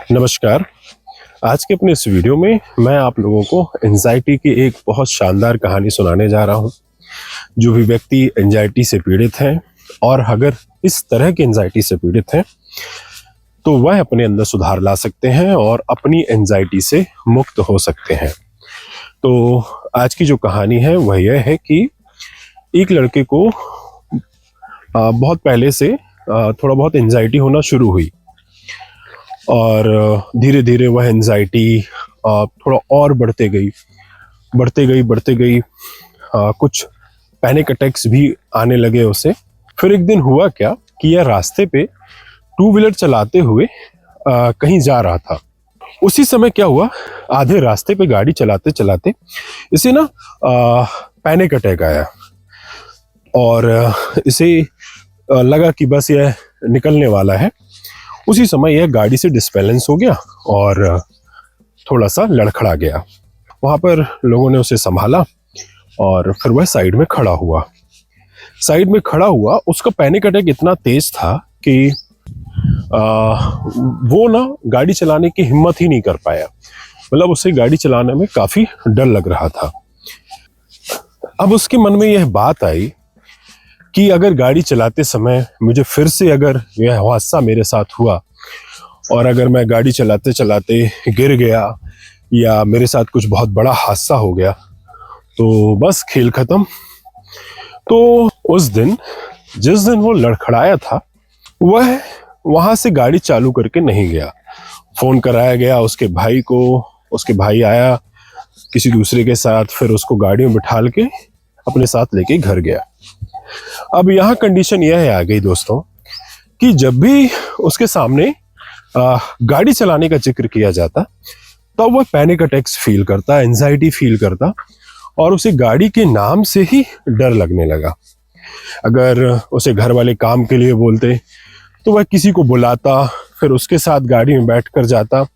नमस्कार। आज के अपने इस वीडियो में मैं आप लोगों को एंजाइटी की एक बहुत शानदार कहानी सुनाने जा रहा हूँ। जो भी व्यक्ति एंजाइटी से पीड़ित हैं और अगर इस तरह की एंजाइटी से पीड़ित हैं तो वह अपने अंदर सुधार ला सकते हैं और अपनी एंजाइटी से मुक्त हो सकते हैं। तो आज की जो कहानी है वह यह है कि एक लड़के को बहुत पहले से थोड़ा बहुत एंजाइटी होना शुरू हुई और धीरे धीरे वह एंजाइटी थोड़ा और बढ़ते गई। कुछ पैनिक अटैक्स भी आने लगे उसे। फिर एक दिन हुआ क्या कि यह रास्ते पे टू व्हीलर चलाते हुए कहीं जा रहा था। उसी समय क्या हुआ, आधे रास्ते पे गाड़ी चलाते चलाते इसे ना पैनिक अटैक आया और इसे लगा कि बस यह निकलने वाला है। उसी समय यह गाड़ी से डिसबैलेंस हो गया और थोड़ा सा लड़खड़ा गया। वहाँ पर लोगों ने उसे संभाला और फिर वह साइड में खड़ा हुआ। उसका पैनिक अटैक इतना तेज था कि वो ना गाड़ी चलाने की हिम्मत ही नहीं कर पाया। मतलब उसे गाड़ी चलाने में काफ़ी डर लग रहा था। अब उसके मन में यह बात आई कि अगर गाड़ी चलाते समय मुझे फिर से अगर यह हादसा मेरे साथ हुआ और अगर मैं गाड़ी चलाते चलाते गिर गया या मेरे साथ कुछ बहुत बड़ा हादसा हो गया तो बस खेल खत्म। तो उस दिन जिस दिन वो लड़खड़ाया था वह वहां से गाड़ी चालू करके नहीं गया। फोन कराया गया उसके भाई को, उसके भाई आया किसी दूसरे के साथ, फिर उसको गाड़ी में बिठाल के अपने साथ लेके घर गया। अब यहाँ कंडीशन यह आ गई दोस्तों कि जब भी उसके सामने गाड़ी चलाने का जिक्र किया जाता तो वह पैनिक अटैक्स फील करता, एंजाइटी फील करता और उसे गाड़ी के नाम से ही डर लगने लगा। अगर उसे घर वाले काम के लिए बोलते तो वह किसी को बुलाता, फिर उसके साथ गाड़ी में बैठ कर जाता।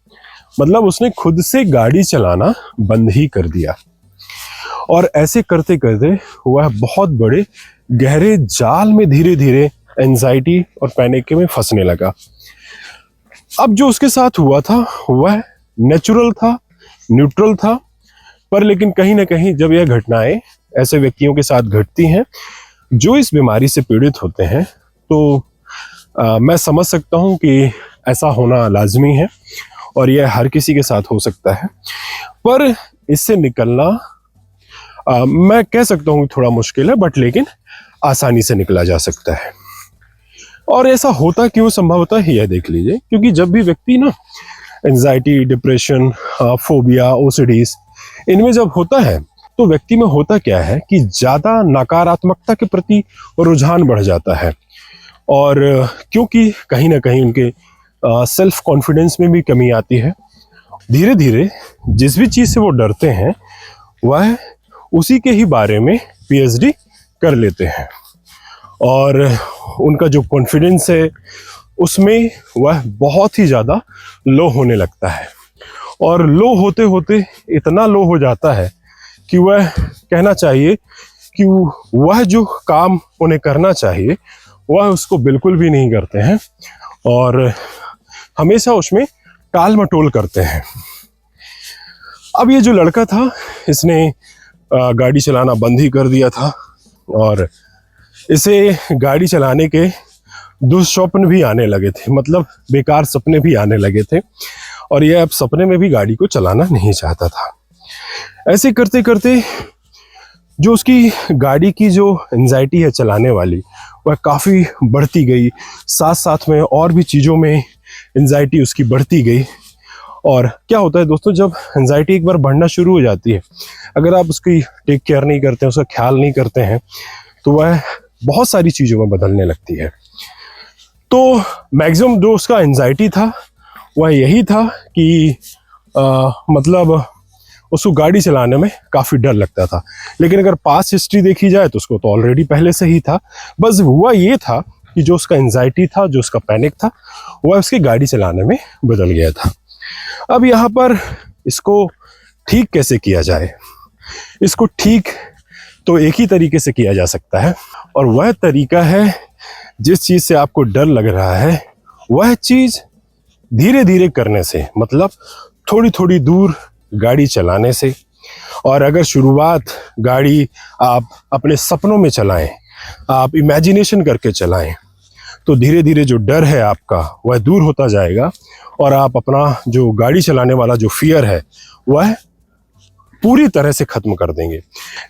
मतलब उसने खुद से गाड़ी चलाना बंद ही कर दिया और ऐसे करते करते वह बहुत बड़े गहरे जाल में धीरे धीरे एंजाइटी और पैनिक में फंसने लगा। अब जो उसके साथ हुआ था वह नेचुरल था, न्यूट्रल था, पर लेकिन कहीं ना कहीं जब यह घटनाएं ऐसे व्यक्तियों के साथ घटती हैं जो इस बीमारी से पीड़ित होते हैं तो मैं समझ सकता हूं कि ऐसा होना लाजमी है और यह हर किसी के साथ हो सकता है। पर इससे निकलना मैं कह सकता हूँ थोड़ा मुश्किल है, बट लेकिन आसानी से निकला जा सकता है। और ऐसा होता क्यों संभवतः है यह देख लीजिए, क्योंकि जब भी व्यक्ति ना एंजाइटी, डिप्रेशन, फोबिया, ओसीडीज इनमें जब होता है तो व्यक्ति में होता क्या है कि ज़्यादा नकारात्मकता के प्रति रुझान बढ़ जाता है और क्योंकि कहीं ना कहीं उनके सेल्फ कॉन्फिडेंस में भी कमी आती है। धीरे धीरे जिस भी चीज़ से वो डरते हैं वह उसी के ही बारे में पीएचडी कर लेते हैं और उनका जो कॉन्फिडेंस है उसमें वह बहुत ही ज़्यादा लो होने लगता है और लो होते होते इतना लो हो जाता है कि वह कहना चाहिए कि वह जो काम उन्हें करना चाहिए वह उसको बिल्कुल भी नहीं करते हैं और हमेशा उसमें टाल मटोल करते हैं। अब ये जो लड़का था इसने गाड़ी चलाना बंद ही कर दिया था और इसे गाड़ी चलाने के दुस्वप्न भी आने लगे थे, मतलब बेकार सपने भी आने लगे थे और यह अब सपने में भी गाड़ी को चलाना नहीं चाहता था। ऐसे करते करते जो उसकी गाड़ी की जो एंजाइटी है चलाने वाली वह काफ़ी बढ़ती गई, साथ साथ में और भी चीज़ों में एंजाइटी उसकी बढ़ती गई। और क्या होता है दोस्तों, जब एंजाइटी एक बार बढ़ना शुरू हो जाती है, अगर आप उसकी टेक केयर नहीं करते हैं, उसका ख्याल नहीं करते हैं तो वह बहुत सारी चीज़ों में बदलने लगती है। तो मैक्सिमम जो उसका एंजाइटी था वह यही था कि मतलब उसको गाड़ी चलाने में काफ़ी डर लगता था। लेकिन अगर पास्ट हिस्ट्री देखी जाए तो उसको तो ऑलरेडी पहले से ही था, बस हुआ ये था कि जो उसका एंजाइटी था, जो उसका पैनिक था, वह उसकी गाड़ी चलाने में बदल गया था। अब यहाँ पर इसको ठीक कैसे किया जाए? इसको ठीक तो एक ही तरीके से किया जा सकता है और वह तरीका है जिस चीज़ से आपको डर लग रहा है वह चीज़ धीरे धीरे करने से, मतलब थोड़ी थोड़ी दूर गाड़ी चलाने से, और अगर शुरुआत गाड़ी आप अपने सपनों में चलाएं, आप इमेजिनेशन करके चलाएं, तो धीरे धीरे जो डर है आपका वह दूर होता जाएगा और आप अपना जो गाड़ी चलाने वाला जो फियर है वह पूरी तरह से खत्म कर देंगे।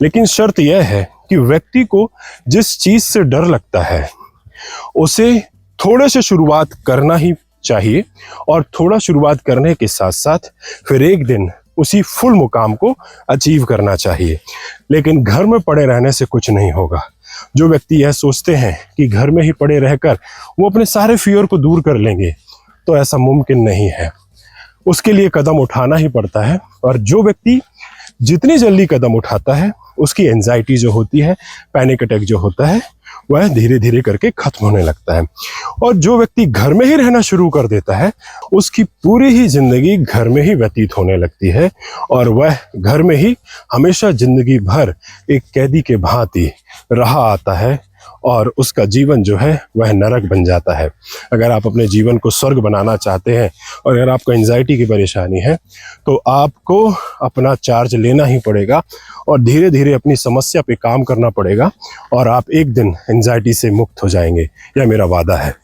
लेकिन शर्त यह है कि व्यक्ति को जिस चीज़ से डर लगता है उसे थोड़े से शुरुआत करना ही चाहिए, और थोड़ा शुरुआत करने के साथ साथ फिर एक दिन उसी फुल मुकाम को अचीव करना चाहिए। लेकिन घर में पड़े रहने से कुछ नहीं होगा। जो व्यक्ति यह सोचते हैं कि घर में ही पड़े रहकर वो अपने सारे फियर को दूर कर लेंगे, तो ऐसा मुमकिन नहीं है। उसके लिए कदम उठाना ही पड़ता है, और जो व्यक्ति जितनी जल्दी कदम उठाता है उसकी एंजाइटी जो होती है, पैनिक अटैक जो होता है, वह धीरे धीरे करके खत्म होने लगता है। और जो व्यक्ति घर में ही रहना शुरू कर देता है उसकी पूरी ही जिंदगी घर में ही व्यतीत होने लगती है, और वह घर में ही हमेशा जिंदगी भर एक कैदी के भांति रहा आता है, और उसका जीवन जो है वह नरक बन जाता है। अगर आप अपने जीवन को स्वर्ग बनाना चाहते हैं और अगर आपको एंजाइटी की परेशानी है, तो आपको अपना चार्ज लेना ही पड़ेगा और धीरे धीरे अपनी समस्या पे काम करना पड़ेगा, और आप एक दिन एंजाइटी से मुक्त हो जाएंगे। यह मेरा वादा है।